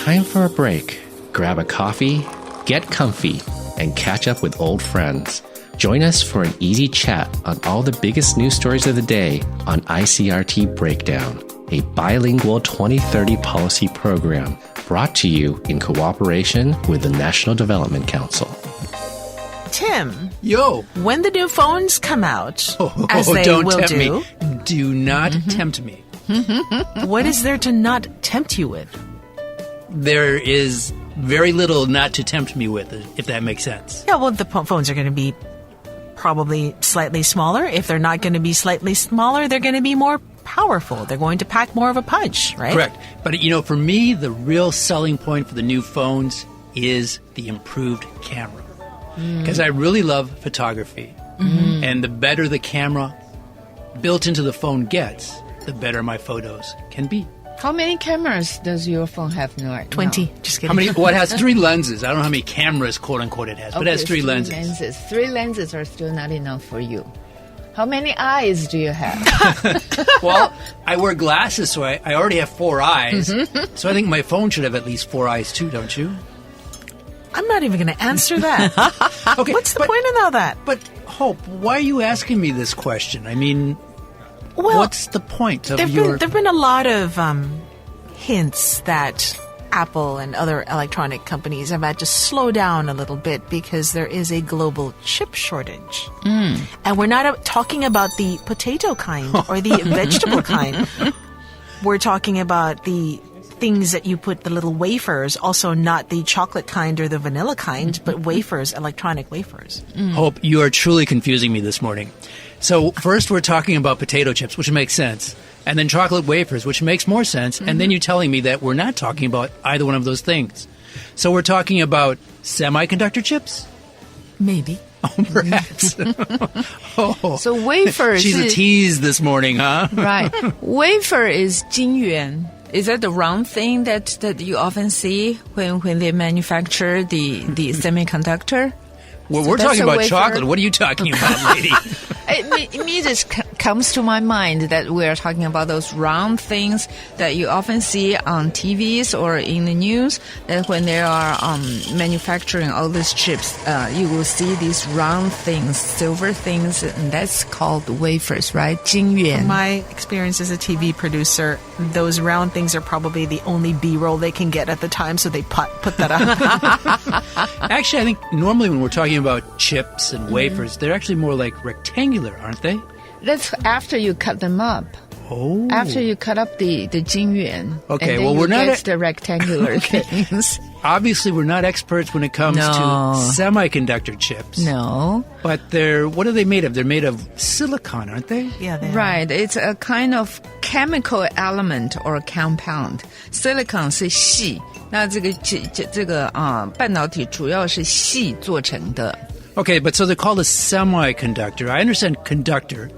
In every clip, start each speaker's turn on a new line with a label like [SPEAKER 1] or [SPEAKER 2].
[SPEAKER 1] time for a break. Grab a coffee, get comfy, and catch up with old friends. Join us for an easy chat on all the biggest news stories of the day on ICRT Breakdown, a bilingual 2030 policy program brought to you in cooperation with the National Development Council.
[SPEAKER 2] Tim.
[SPEAKER 3] Yo.
[SPEAKER 2] When the new phones come out, as they
[SPEAKER 3] don't
[SPEAKER 2] will
[SPEAKER 3] tempt
[SPEAKER 2] do.
[SPEAKER 3] Me. Do not tempt me.
[SPEAKER 2] What is there to not tempt you with?
[SPEAKER 3] There is very little not to tempt me with, if that makes sense.
[SPEAKER 2] Yeah, well, the phones are going to be probably slightly smaller. If they're not going to be slightly smaller, they're going to be more powerful. They're going to pack more of a punch, right?
[SPEAKER 3] Correct. But, you know, for me, the real selling point for the new phones is the improved camera. Because I really love photography. And the better the camera built into the phone gets, the better my photos can be.
[SPEAKER 4] How many cameras does your phone have now?
[SPEAKER 2] 20. Just kidding.
[SPEAKER 3] How many? Well, it has 3 lenses. I don't know how many cameras, quote unquote, it has, but it has 3 lenses.
[SPEAKER 4] 3 lenses are still not enough for you. How many eyes do you have?
[SPEAKER 3] Well, I wear glasses, so I already have 4 eyes. So I think my phone should have at least 4 eyes too, don't you?
[SPEAKER 2] I'm not even going to answer that.
[SPEAKER 3] Okay,
[SPEAKER 2] What's the point in all that?
[SPEAKER 3] But, Hope, why are you asking me this question? I mean,
[SPEAKER 2] Well,
[SPEAKER 3] what's the point of
[SPEAKER 2] There've been a lot of hints that Apple and other electronic companies have had to slow down a little bit because there is a global chip shortage. And we're not talking about the potato kind or the vegetable kind. We're talking about the things that you put, the little wafers, also not the chocolate kind or the vanilla kind, but wafers, electronic wafers.
[SPEAKER 3] Hope, you are truly confusing me this morning. So first we're talking about potato chips, which makes sense, and then chocolate wafers, which makes more sense, and then you're telling me that we're not talking about either one of those things. So we're talking about semiconductor chips?
[SPEAKER 2] Maybe.
[SPEAKER 3] Oh, perhaps.
[SPEAKER 4] So wafer
[SPEAKER 3] She's a tease this morning, huh?
[SPEAKER 4] Right. Wafer is 晶圆. Is that the round thing that you often see when they manufacture the semiconductor?
[SPEAKER 3] Well,
[SPEAKER 4] So
[SPEAKER 3] we're
[SPEAKER 4] that's
[SPEAKER 3] talking
[SPEAKER 4] a
[SPEAKER 3] about
[SPEAKER 4] wafer.
[SPEAKER 3] chocolate. What are you talking about, lady?
[SPEAKER 4] It just comes to my mind that we're talking about those round things that you often see on TVs or in the news, that when they are manufacturing all these chips, you will see these round things, silver things, and that's called wafers, right? 晶圆.
[SPEAKER 2] My experience as a TV producer, those round things are probably the only B-roll they can get at the time, so they put that up.
[SPEAKER 3] Actually, I think normally when we're talking about chips and wafers, they're actually more like rectangular, aren't they?
[SPEAKER 4] That's after you cut them up.
[SPEAKER 3] Oh.
[SPEAKER 4] After you cut up the 晶圆.
[SPEAKER 3] Okay,
[SPEAKER 4] and then
[SPEAKER 3] well,
[SPEAKER 4] you
[SPEAKER 3] we're not
[SPEAKER 4] get the rectangular things.
[SPEAKER 3] Obviously, we're not experts when it comes to semiconductor chips.
[SPEAKER 4] No.
[SPEAKER 3] But what are they made of? They're made of silicon, aren't they?
[SPEAKER 2] Yeah, they are.
[SPEAKER 4] Right, it's a kind of chemical element or compound. Silicon 是细，那这个半导体主要是细做成的。
[SPEAKER 3] Okay, but so they're called a semiconductor. I understand conductor.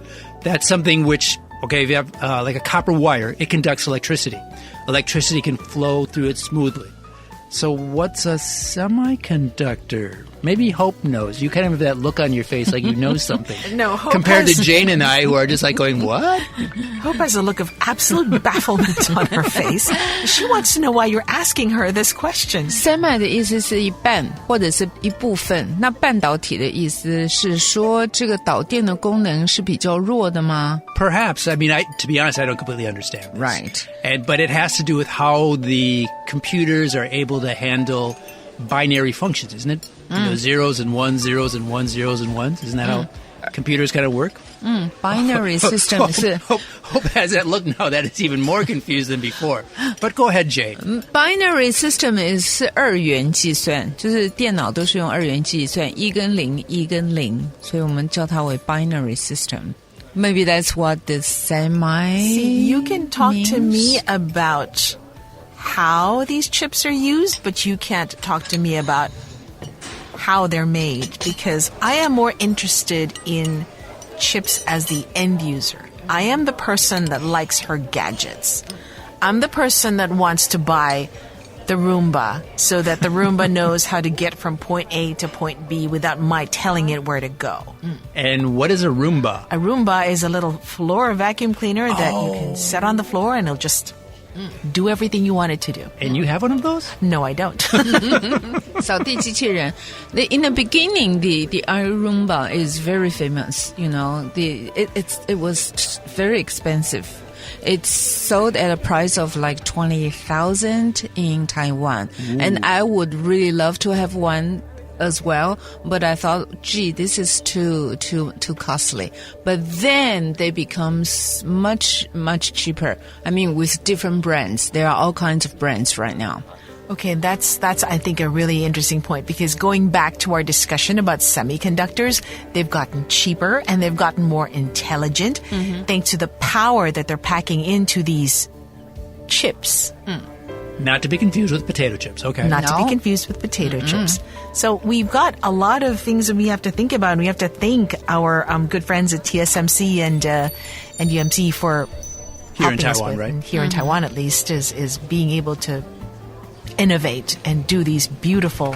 [SPEAKER 3] That's something which, okay, if you have like a copper wire, it conducts electricity. Electricity can flow through it smoothly. So what's a semiconductor? Maybe Hope knows. You kind of have that look on your face like you know something.
[SPEAKER 2] No, Hope
[SPEAKER 3] compared to
[SPEAKER 2] has-
[SPEAKER 3] Jane and I, who are just like going, what?
[SPEAKER 2] Hope has a look of absolute bafflement on her face. She wants to know why you're asking her this question.
[SPEAKER 4] Semi 的意思是一半或者是一部分，那半导体的意思是说这个导电的功能是比较弱的吗？
[SPEAKER 3] Perhaps. I mean, to be honest, I don't completely understand this.
[SPEAKER 4] Right.
[SPEAKER 3] But it has to do with how the computers are able to handle binary functions, isn't it? You know, zeros and ones, zeros and ones, zeros and ones. Isn't that how computers kind of work?
[SPEAKER 4] Binary system 是
[SPEAKER 3] Hope has that look now that it's even more confused than before. But go ahead, Jane.
[SPEAKER 4] binary system is 是二元计算，就是电脑都是用二元计算，一跟零，一跟零，所以我们叫它为 binary system. Maybe that's what the semi.
[SPEAKER 2] See, you can talk to
[SPEAKER 4] means.
[SPEAKER 2] me about how these chips are used, but you can't talk to me about how they're made, because I am more interested in chips as the end user. I am the person that likes her gadgets. I'm the person that wants to buy the Roomba so that the Roomba knows how to get from point A to point B without my telling it where to go.
[SPEAKER 3] And what is a Roomba?
[SPEAKER 2] A Roomba is a little floor vacuum cleaner that you can set on the floor and it'll just do everything you want it to do.
[SPEAKER 3] And you have one of those?
[SPEAKER 2] No, I don't.
[SPEAKER 4] 扫地机器人. In the beginning, the iRoomba is very famous. You know, it was very expensive. It's sold at a price of like 20,000 in Taiwan. Ooh. And I would really love to have one as well, but I thought, gee, this is too costly. But then they become much cheaper. I mean, with different brands. There are all kinds of brands right now.
[SPEAKER 2] Okay, that's I think a really interesting point, because going back to our discussion about semiconductors, they've gotten cheaper and they've gotten more intelligent thanks to the power that they're packing into these chips.
[SPEAKER 3] Not to be confused with potato chips, okay.
[SPEAKER 2] Not to be confused with potato chips. So we've got a lot of things that we have to think about, and we have to thank our good friends at TSMC and UMC for
[SPEAKER 3] here in
[SPEAKER 2] helping us
[SPEAKER 3] Taiwan,
[SPEAKER 2] with,
[SPEAKER 3] right?
[SPEAKER 2] and here in Taiwan at least, is being able to innovate and do these beautiful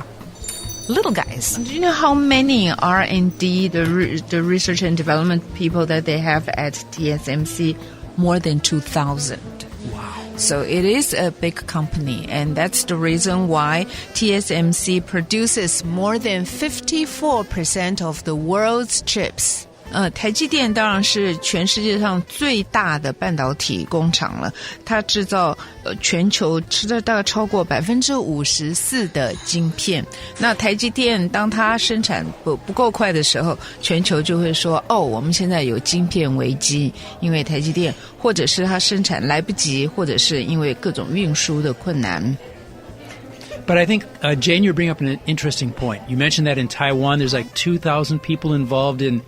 [SPEAKER 2] little guys.
[SPEAKER 4] Do you know how many are indeed the research and development people that they have at TSMC? More than 2,000.
[SPEAKER 3] Wow.
[SPEAKER 4] So it is a big company, and that's the reason why TSMC produces more than 54% of the world's chips. 台积电当然是全世界上最大的半导体工厂了，它制造全球大概超过54%的晶片。那台积电当它生产不够快的时候，全球就会说，我们现在有晶片危机，因为台积电或者是它生产来不及，或者是因为各种运输的困难。
[SPEAKER 3] But I think, Jane, you're bringing up an interesting point. You mentioned that in Taiwan there's like 2,000 people involved in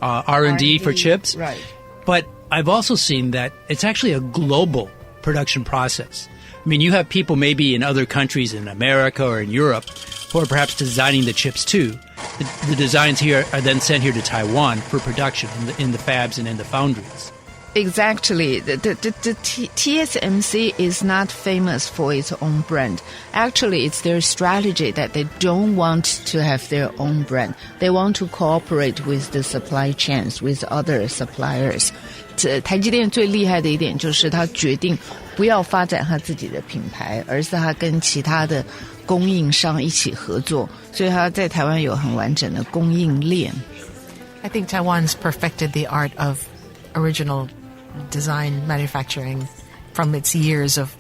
[SPEAKER 3] R&D for chips.
[SPEAKER 4] Right.
[SPEAKER 3] But I've also seen that it's actually a global production process. I mean, you have people maybe in other countries in America or in Europe who are perhaps designing the chips too. The designs here are then sent here to Taiwan for production in the fabs and in the foundries.
[SPEAKER 4] Exactly. The TSMC is not famous for its own brand. Actually, it's their strategy that they don't want to have their own brand. They want to cooperate with the supply chains, with other suppliers. 台积电最厉害的一点就是它决定不要发展它自己的品牌，而是它跟其他的供应商一起合作，所以它在台湾有很完整的供应链。
[SPEAKER 2] I think Taiwan's perfected the art of original design manufacturing from its years of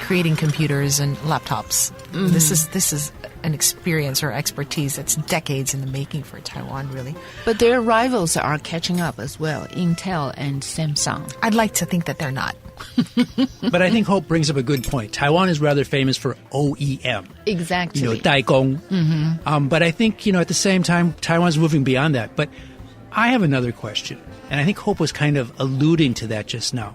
[SPEAKER 2] creating computers and laptops. This is an experience or expertise that's decades in the making for Taiwan, really.
[SPEAKER 4] But their rivals are catching up as well, Intel and Samsung.
[SPEAKER 2] I'd like to think that they're not.
[SPEAKER 3] But I think Hope brings up a good point. Taiwan is rather famous for OEM.
[SPEAKER 4] Exactly.
[SPEAKER 3] You know, 代工. But I think, at the same time, Taiwan's moving beyond that. But I have another question. And I think Hope was kind of alluding to that just now.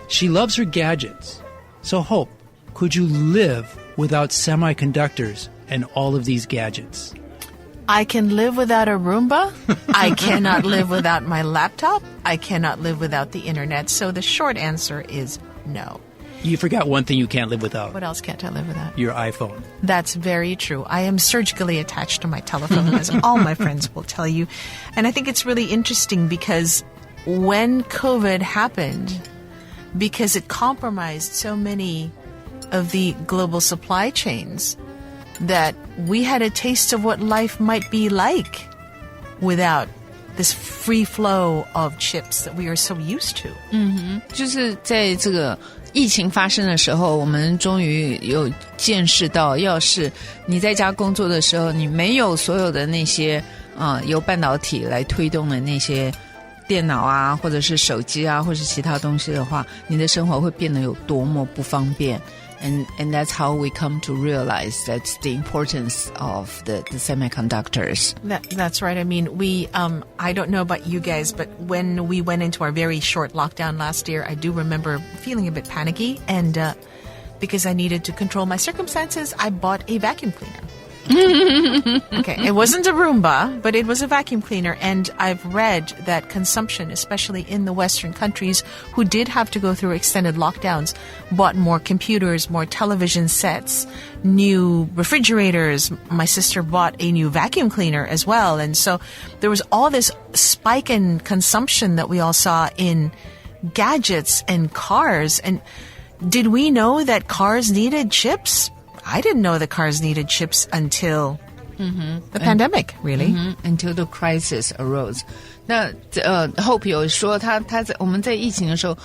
[SPEAKER 3] She loves her gadgets. So, Hope, could you live without semiconductors and all of these gadgets?
[SPEAKER 2] I can live without a Roomba. I cannot live without my laptop. I cannot live without the internet. So the short answer is no.
[SPEAKER 3] You forgot one thing you can't live without.
[SPEAKER 2] What else can't I live without?
[SPEAKER 3] Your iPhone.
[SPEAKER 2] That's very true. I am surgically attached to my telephone, as all my friends will tell you. And I think it's really interesting because when COVID happened, because it compromised so many of the global supply chains, that we had a taste of what life might be like without this free flow of chips that we are so used to.
[SPEAKER 4] 就是在这个疫情发生的时候，我们终于有见识到，要是你在家工作的时候，你没有所有的那些由半导体来推动的那些电脑啊，或者是手机啊，或是其他东西的话，你的生活会变得有多么不方便。And that's how we come to realize that's the importance of the semiconductors.
[SPEAKER 2] That's right. I mean, we, I don't know about you guys, but when we went into our very short lockdown last year, I do remember feeling a bit panicky. And because I needed to control my circumstances, I bought a vacuum cleaner. Okay, it wasn't a Roomba, but it was a vacuum cleaner. And I've read that consumption, especially in the Western countries who did have to go through extended lockdowns, bought more computers, more television sets, new refrigerators. My sister bought a new vacuum cleaner as well. And so there was all this spike in consumption that we all saw in gadgets and cars. And Did we know that cars needed chips? I didn't know that cars needed chips until the pandemic, really.
[SPEAKER 4] Until the crisis arose. 那Hope 有说我们在疫情的时候，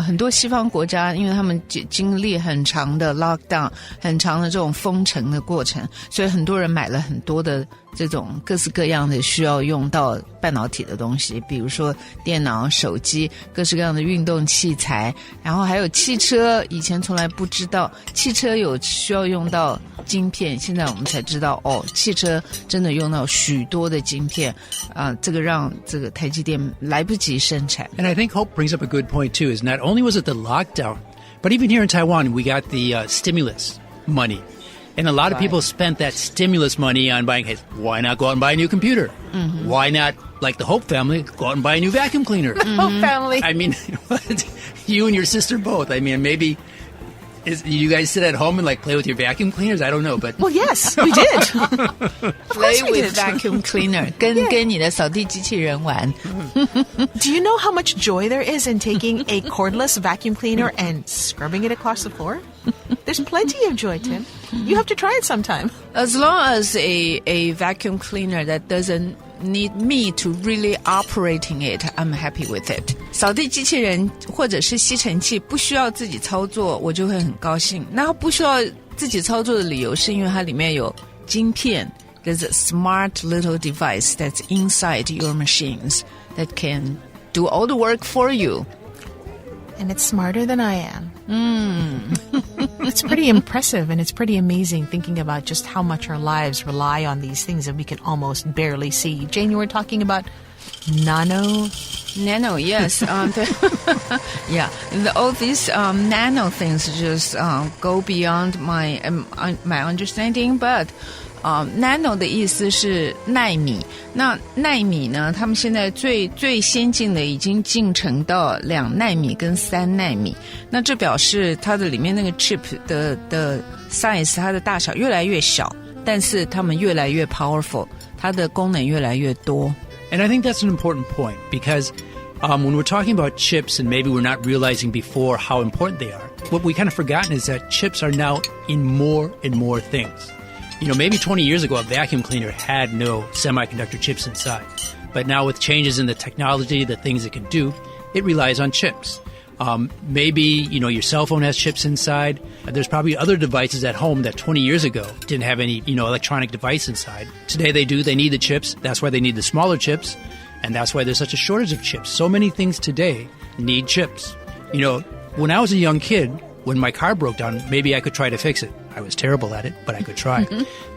[SPEAKER 4] 很多西方国家，因为他们经历很长的 lockdown， 很长的这种封城的过程，所以很多人买了很多的这种各式各样的需要用到半导体的东西，比如说电脑、手机，各式各样的运动器材，然后还有汽车，以前从来不知道汽车有需要用到晶片，现在我们才知道汽车真的用到许多的晶片这个让这个台积电来不及生产。
[SPEAKER 3] And I think Hope brings up a good point too, is not only was it the lockdown, but even here in Taiwan, we got the stimulus money. And a lot of people spent that stimulus money on buying, hey, why not go out and buy a new computer? Why not, like the Hope family, go out and buy a new vacuum cleaner?
[SPEAKER 2] Hope family.
[SPEAKER 3] I mean, you and your sister both. I mean, maybe you guys sit at home and like play with your vacuum cleaners? I don't know, but
[SPEAKER 2] Well, yes, we did.
[SPEAKER 4] Play with vacuum cleaner. 跟你的扫地机器人玩。
[SPEAKER 2] Do you know how much joy there is in taking a cordless vacuum cleaner and scrubbing it across the floor? There's plenty of joy, Tim. You have to try it sometime.
[SPEAKER 4] As long as a vacuum cleaner that doesn't need me to really operating it, I'm happy with it. 扫地机器人或者是吸尘器不需要自己操作，我就会很高兴。那不需要自己操作的理由是因为它里面有晶片。There's a smart little device that's inside your machines that can do all the work for you.
[SPEAKER 2] And it's smarter than I am. It's pretty impressive, and it's pretty amazing thinking about just how much our lives rely on these things that we can almost barely see. Jane, you were talking about Nano,
[SPEAKER 4] yes. Yeah, all these nano things just go beyond my understanding, but nano 的意思是奈米，那奈米呢，他们现在最先进的已经进程到2奈米跟3奈米，那这表示它的里面那个 chip 的 size 它的大小越来越小，但是它们越来越 powerful， 它的功能越来越多。
[SPEAKER 3] And I think that's an important point because when we're talking about chips and maybe we're not realizing before how important they are, what we kind of forgotten is that chips are now in more and more things. You know, maybe 20 years ago, a vacuum cleaner had no semiconductor chips inside. But now with changes in the technology, the things it can do, it relies on chips. Maybe, you know, your cell phone has chips inside. There's probably other devices at home that 20 years ago didn't have any, you know, electronic device inside. Today they do. They need the chips. That's why they need the smaller chips. And that's why there's such a shortage of chips. So many things today need chips. You know, when I was a young kid, when my car broke down, maybe I could try to fix it. I was terrible at it, but I could try.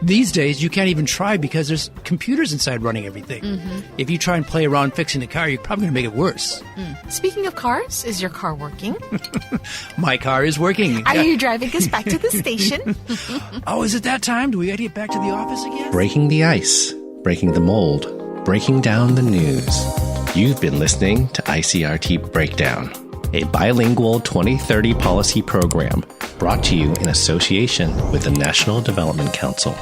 [SPEAKER 3] These days, you can't even try because there's computers inside running everything. If you try and play around fixing the car, you're probably going to make it worse.
[SPEAKER 2] Speaking of cars, is your car working?
[SPEAKER 3] My car is working.
[SPEAKER 2] Are you driving us back to the station?
[SPEAKER 3] Oh, is it that time? Do we got to get back to the office again?
[SPEAKER 1] Breaking the ice, breaking the mold, breaking down the news. You've been listening to ICRT Breakdown, a bilingual 2030 policy program brought to you in association with the National Development Council.